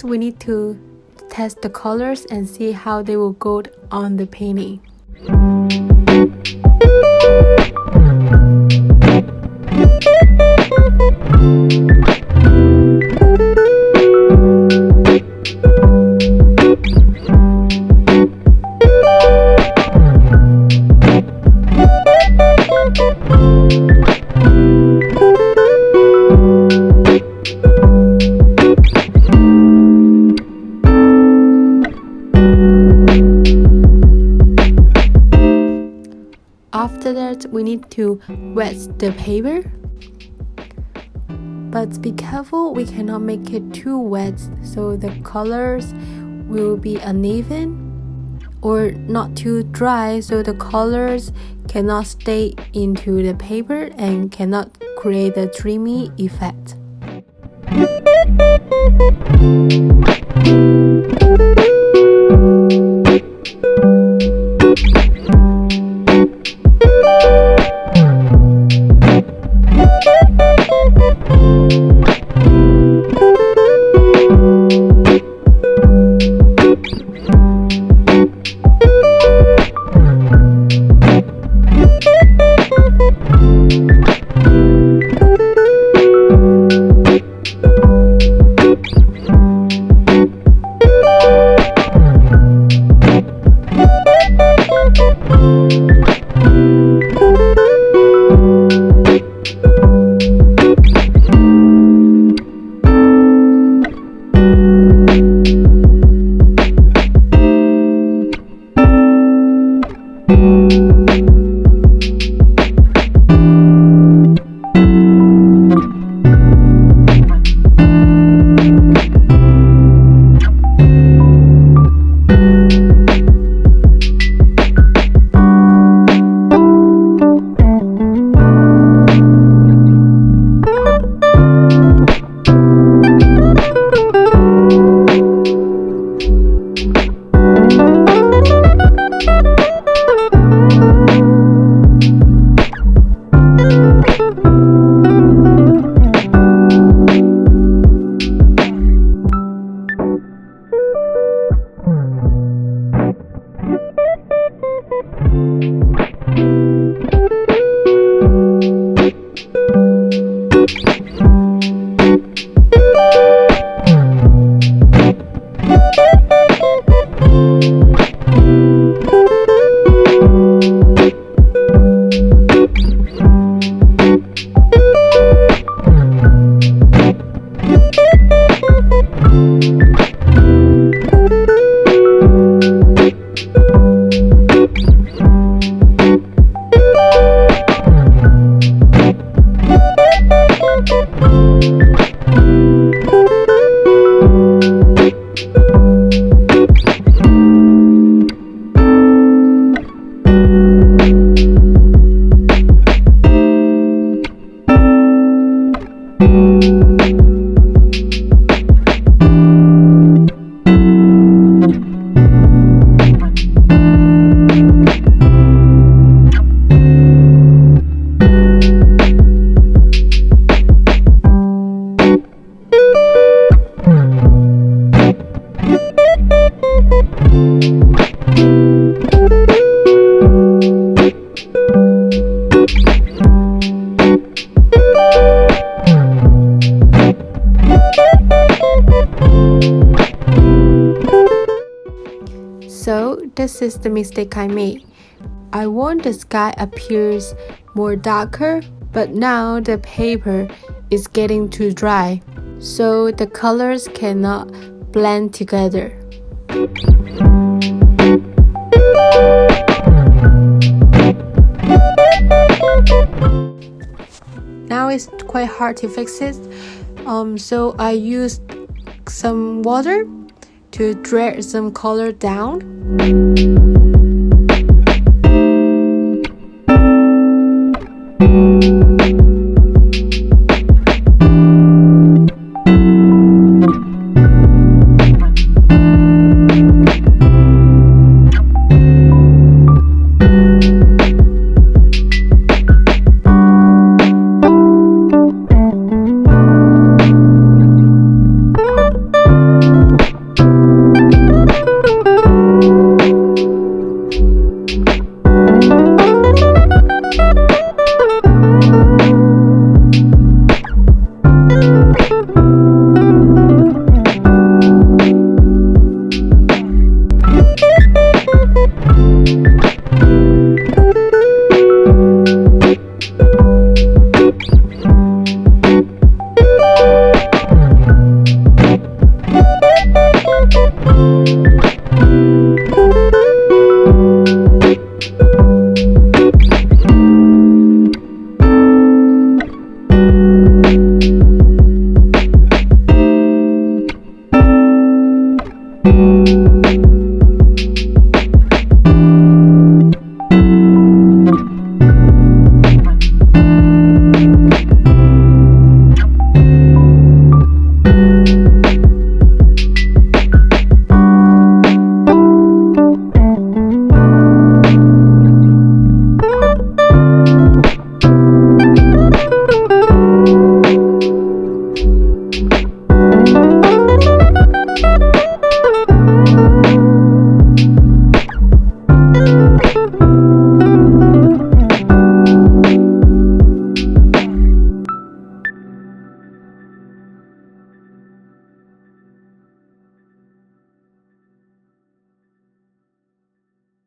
First, we need to test the colors and see how they will go on the painting. After that, we need to wet the paper. But be careful, we cannot make it too wet so the colors will be uneven, or not too dry so the colors cannot stay into the paper and cannot create a dreamy effect. So this is the mistake I made. I want the sky appears more darker, but now the paper is getting too dry, so the colors cannot blend together. Now it's quite hard to fix it, so I used some water to drag some color down.